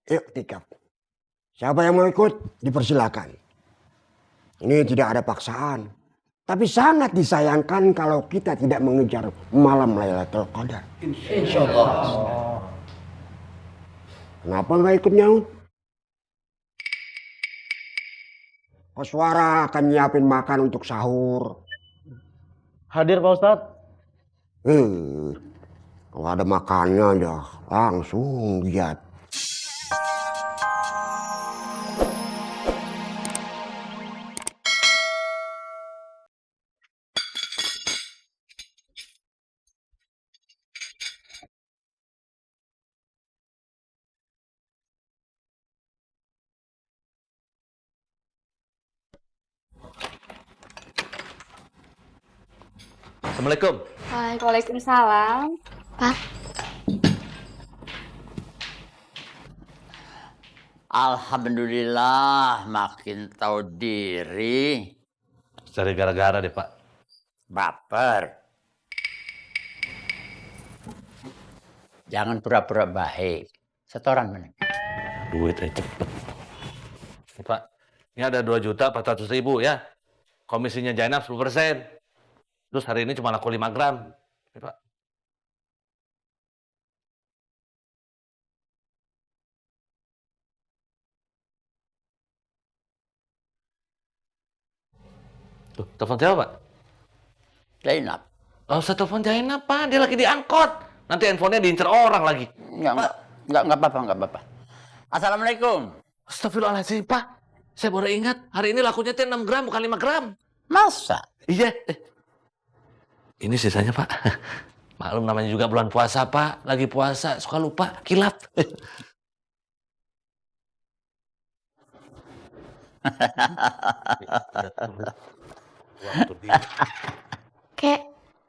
Iktikaf. Siapa yang mau ikut, dipersilakan. Ini tidak ada paksaan. Tapi sangat disayangkan kalau kita tidak mengejar malam Lailatul Qadar. Insya Allah. Kenapa nggak ikut nyaut? Koswara akan nyiapin makan untuk sahur. Hadir Pak Ustadz. Kalau ada makannya aja langsung giat. Assalamualaikum. Waalaikumsalam. Pak. Alhamdulillah makin tahu diri. Cari gara-gara deh, Pak. Baper. Jangan pura-pura baik. Setoran mana? Duit aja cepet. Nih, Pak, ini ada 2.400.000 ya. Komisinya Jainab 10%. Terus hari ini cuma laku 5 gram. Nih, Pak. Tuh, telepon siapa, Pak? Zainab. Oh, saya telepon Jainab, Pak. Dia lagi diangkut. Nanti handphonenya diincer orang lagi. Enggak apa-apa. Assalamualaikum. Astagfirullahaladzim, Pak. Saya baru ingat, hari ini lakunya 6 gram, bukan 5 gram. Masa? Iya. Ini sisanya, Pak. Maklum namanya juga bulan puasa, Pak. Lagi puasa, suka lupa, kilap.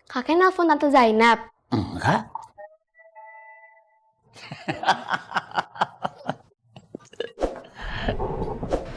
Kakek nelfon Tante Zainab. Enggak.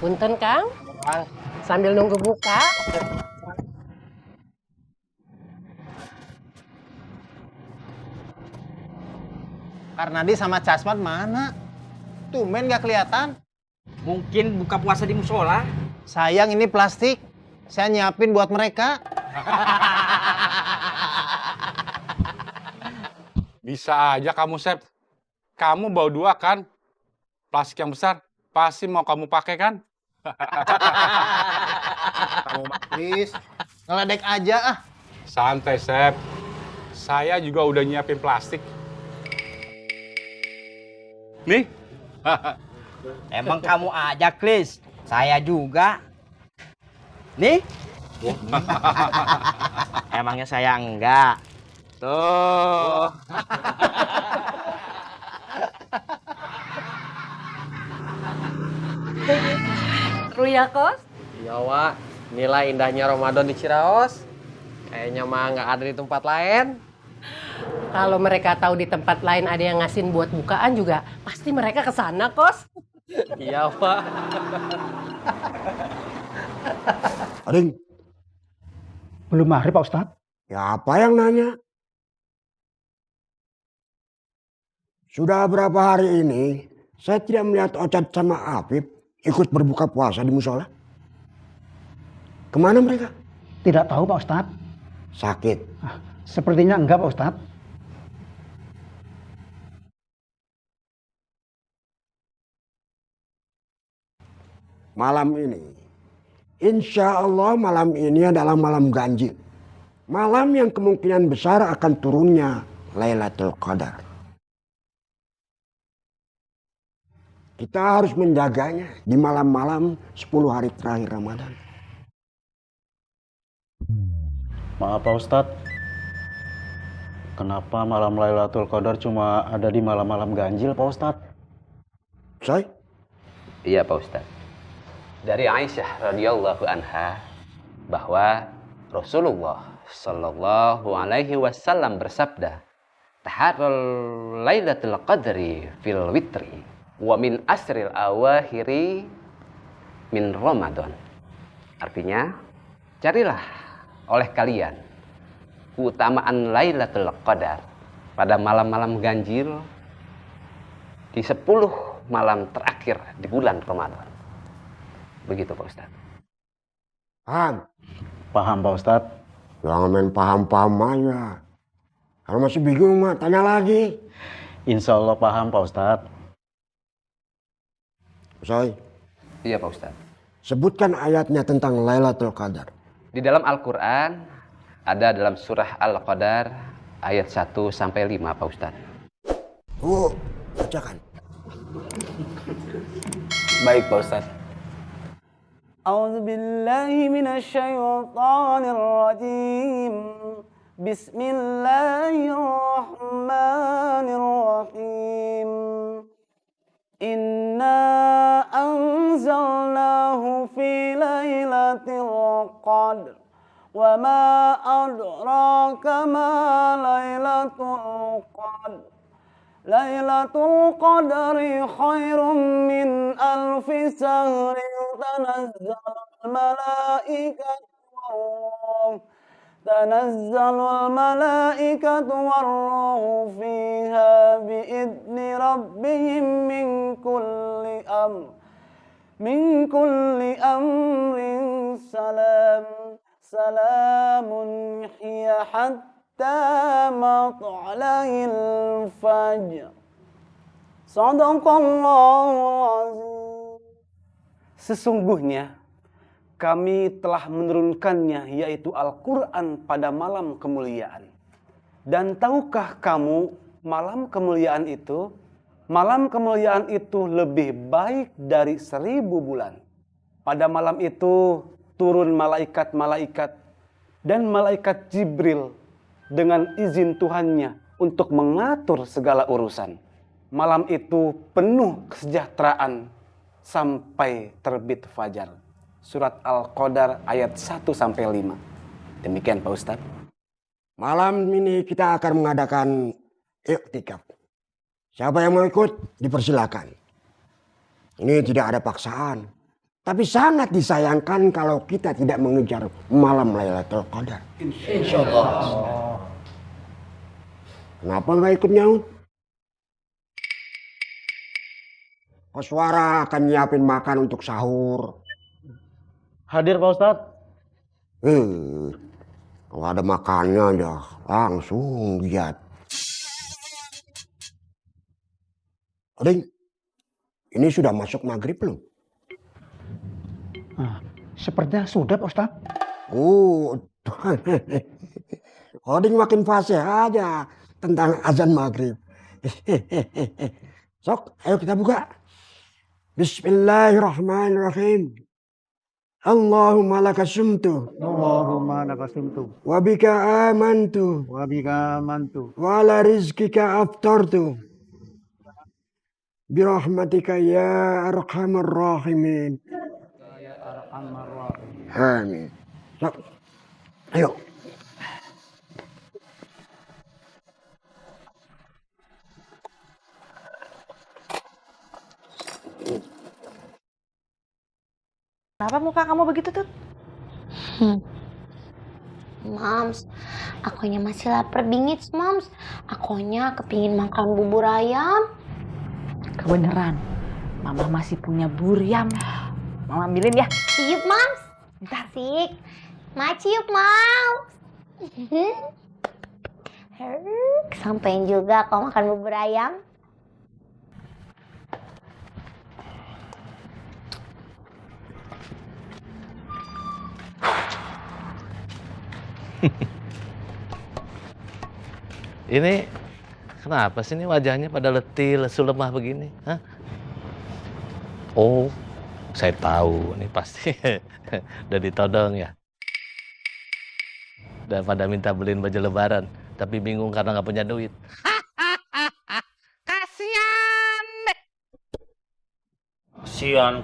Punten Kang, sambil nunggu buka. Karnadi sama Casmat mana? Tumben gak kelihatan. Mungkin buka puasa di musola. Sayang ini plastik. Saya nyiapin buat mereka. Bisa aja kamu, Sep. Kamu bawa 2 kan? Plastik yang besar. Pasti mau kamu pakai kan? Kamu please, ngeledek aja ah. Santai, Sep. Saya juga udah nyiapin plastik. Nih. Emang kamu aja, Klis. Saya juga. Nih. Emangnya saya enggak. Tuh. Seru ya, Kos? Iya, Wak. Inilah indahnya Ramadan di Ciraos. Kayaknya mah nggak ada di tempat lain. Kalau mereka tahu di tempat lain ada yang ngasihin buat bukaan juga, pasti mereka ke sana, Kos. Iya, Pak. Ading, Belum maghrib Pak Ustadz. ya apa yang nanya? Sudah berapa hari ini saya tidak melihat Ocat sama Afif ikut berbuka puasa di musola. Kemana mereka? Tidak tahu Pak Ustadz. Sakit. Sepertinya enggak Pak Ustadz. Malam ini, insya Allah malam ini adalah malam ganjil. Malam yang kemungkinan besar akan turunnya Lailatul Qadar. Kita harus menjaganya di malam-malam 10 hari terakhir Ramadan. Maaf Pak Ustadz. Kenapa malam Lailatul Qadar cuma ada di malam-malam ganjil Pak Ustadz? Say? Iya Pak Ustadz. Dari Aisyah radhiyallahu anha bahwa Rasulullah sallallahu alaihi wasallam bersabda, "Taharrul Lailatul Qadri fil witri wa min asril awakhiri min Ramadan." Artinya, carilah oleh kalian keutamaan Lailatul Qadar pada malam-malam ganjil di 10 malam terakhir di bulan Ramadan. Begitu Pak Ustadz. Paham? Paham Pak Ustadz. Jangan main paham-paham aja. Kalau masih bingung mah tanya lagi. Insya Allah paham Pak Ustadz. Soy, Iya Pak Ustadz. sebutkan ayatnya tentang Lailatul Qadar. Di dalam Al-Quran ada dalam surah Al-Qadar ayat 1 sampai 5 Pak Ustadz. Bacakan. Baik Pak Ustadz. A'udzu billahi minasyaitonir rajim. Bismillahirrahmanirrahim. Inna anzalnahu fi lailatul qadr. Wa ma adraka ma lailatul qadr. Lailatul qadri khairum min alfi sahrin tanazzalul malaikatu warruhu fiha biidni rabbihim min kulli amrin salamun hiya hatta matla'il fajr. Shadaqallahul azim. Sesungguhnya kami telah menurunkannya, yaitu Al-Quran pada malam kemuliaan. Dan tahukah kamu malam kemuliaan itu? Malam kemuliaan itu lebih baik dari 1000 bulan. Pada malam itu turun malaikat-malaikat dan malaikat Jibril dengan izin Tuhannya untuk mengatur segala urusan. Malam itu penuh kesejahteraan sampai terbit fajar. Surat Al-Qadar ayat 1 sampai 5. Demikian Pak Ustadz. Malam ini kita akan mengadakan iktikaf. Siapa yang mau ikut dipersilakan. Ini tidak ada paksaan. Tapi sangat disayangkan kalau kita tidak mengejar malam Lailatul Qadar. Insyaallah. Kenapa nggak ikut nyaut? Koswara akan nyiapin makan untuk sahur. Hadir Pak Ustadz. Kalau ada makannya aja langsung giat. Oding, ini sudah masuk maghrib belum? Sepertinya sudah Pak Ustadz. Oding makin fasih aja tentang azan maghrib. Sok, ayo kita buka. Bismillahirrahmanirrahim. Allahumma laka sumtu. Allahumma laka sumtu. Wa bika amantu. Wa bika amantu. Wa ala rizkika aftartu. Birahmatika ya arhamar rahimin. Amin. Sok, ayo. Kenapa muka kamu begitu, Tut? Mams, akunya masih lapar bingit, Mams. Akunya kepingin makan bubur ayam. Kebeneran, Mama masih punya buriam. Mama ambilin ya. Ciup, Mams. Asik. Ma ciup, Mams. Sampein juga kau makan bubur ayam. Ini kenapa sih ini wajahnya pada letih, lesu, lemah begini? Hah? Oh, saya tahu. Ini pasti udah ditodong ya. Dan pada minta beliin baju lebaran, tapi bingung karena nggak punya duit.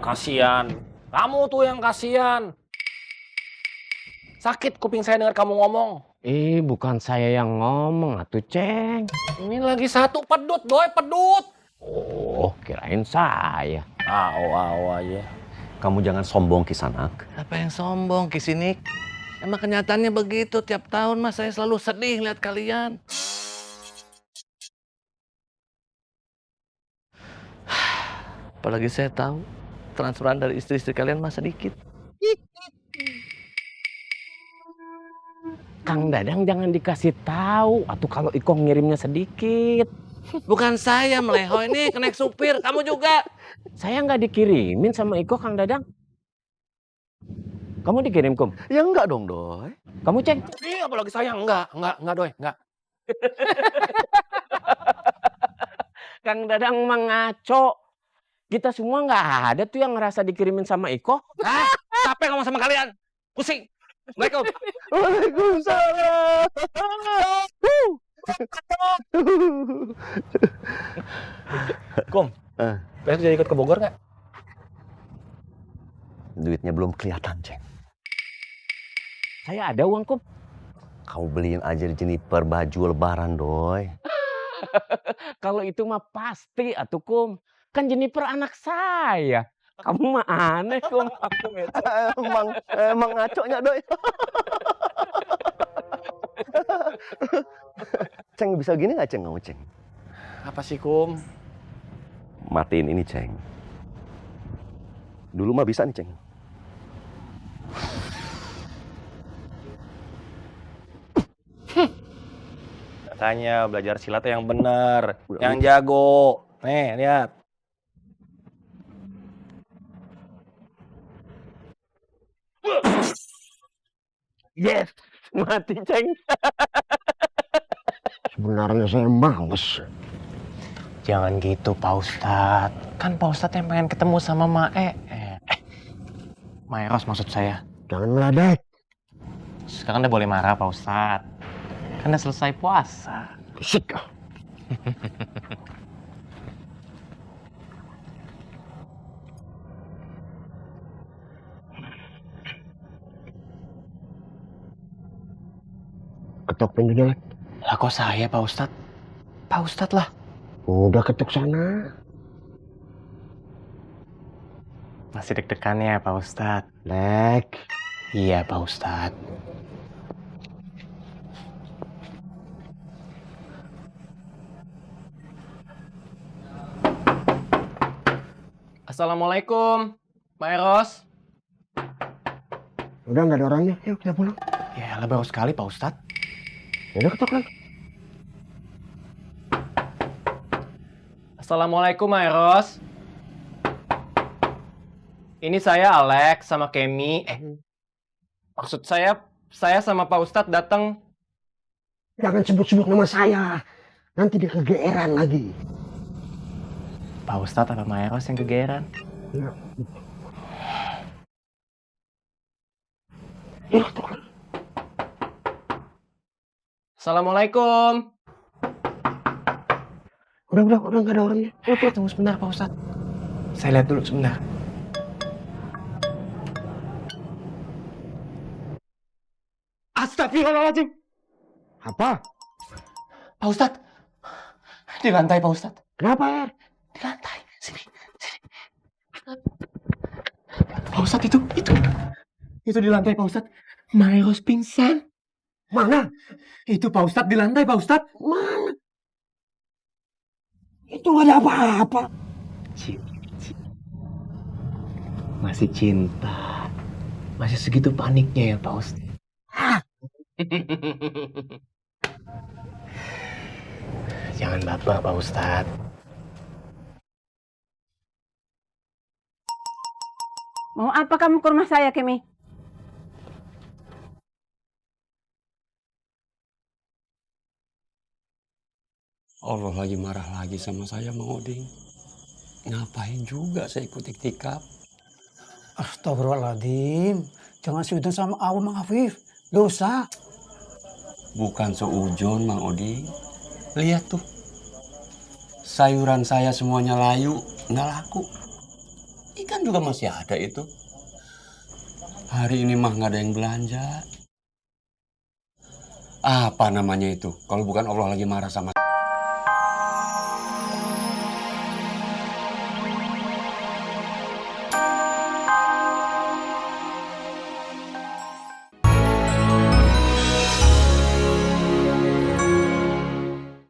Kasian. Kamu tuh yang kasian. Sakit kuping saya dengar kamu ngomong. Bukan saya yang ngomong atuh, Ceng. Ini lagi satu pedut, Boy, pedut. Oh, kirain saya. Aw aja. Kamu jangan sombong Kisanak. Apa yang sombong, Kisinik? Emang kenyataannya begitu. Tiap tahun mas saya selalu sedih lihat kalian. Apalagi saya tahu transferan dari istri-istri kalian mah sedikit. Kang Dadang jangan dikasih tahu atau kalau Iko ngirimnya sedikit. Bukan saya meleho ini, kenek supir. Kamu juga. Saya nggak dikirimin sama Iko, Kang Dadang. Kamu dikirim, Kum? Ya enggak dong, Doy. Kamu cek. Iya, apalagi saya enggak, Doy, enggak. Kang Dadang mengaco. Kita semua nggak ada tuh yang ngerasa dikirimin sama Iko. Ah, capek ngomong sama kalian. Pusing. Assalamualaikum. Waalaikumsalam. Kum, besok jadi ikut ke Bogor nggak? Duitnya belum kelihatan, Ceng. Saya ada uang, Kum. Kamu beliin aja di Jennifer baju lebaran, Doy. Kalau itu mah pasti atuh, Kum. Kan Jennifer anak saya. Kamu mah aneh, Kum. emang ngaconya, Doy. Ceng, bisa gini nggak, Ceng? Kamu, Ceng? Apa sih, Kum? Matiin ini, Ceng. Dulu mah bisa nih, Ceng. Katanya belajar silat yang bener, yang jago. Nih, lihat. Yes, mati, Ceng. Sebenarnya saya males. Jangan gitu, Pak Ustadz. Kan Pak Ustadz yang pengen ketemu sama Mae. Maeros maksud saya. Jangan meledek. Sekarang udah boleh marah, Pak Ustadz. Kan udah selesai puasa. Fisik. Ketok pintunya. Lah kok saya, Pak Ustadz? Pak Ustadz lah. Udah ketuk sana. Masih deg-degan ya, Pak Ustadz? Lek. Iya, Pak Ustadz. Assalamualaikum, Maeros. Udah nggak ada orangnya. Yuk kita pulang. Ya, lah baru sekali, Pak Ustadz. Udah ketok lagi. Assalamualaikum, Maeros. Ini saya Alex sama Kemi. Maksud saya sama Pak Ustadz datang. Jangan sebut-sebut nama saya. Nanti dia kegeeran lagi. Pak Ustadz apa Maeros yang kegeeran? Ya. Ya, ketok lagi. Assalamualaikum. Udah nggak ada orangnya. Tunggu sebentar, Pak Ustadz. Saya lihat dulu sebentar. Astagfirullahaladzim. Apa? Pak Ustadz. Di lantai, Pak Ustadz. Kenapa, Er? Di lantai. Sini. Pak Ustadz itu. Itu di lantai, Pak Ustadz. Maeros pingsan. Mana? Itu Pak Ustadz di lantai, Pak Ustadz. Mana? Itu nggak ada apa-apa. Masih cinta. Masih segitu paniknya ya, Pak Ustadz. Jangan baper, Pak Ustadz. Mau apa kamu ke rumah saya, Kemi? Allah lagi marah lagi sama saya, Mang Oding. Ngapain juga saya ikut iktikaf? Astagfirullahaladzim. Jangan seudon sama Allah, Mang Afif. Dosa. Bukan seujon, Mang Oding. Lihat tuh. Sayuran saya semuanya layu, nggak laku. Ikan juga masih ada itu. Hari ini mah nggak ada yang belanja. Apa namanya itu? Kalau bukan Allah lagi marah sama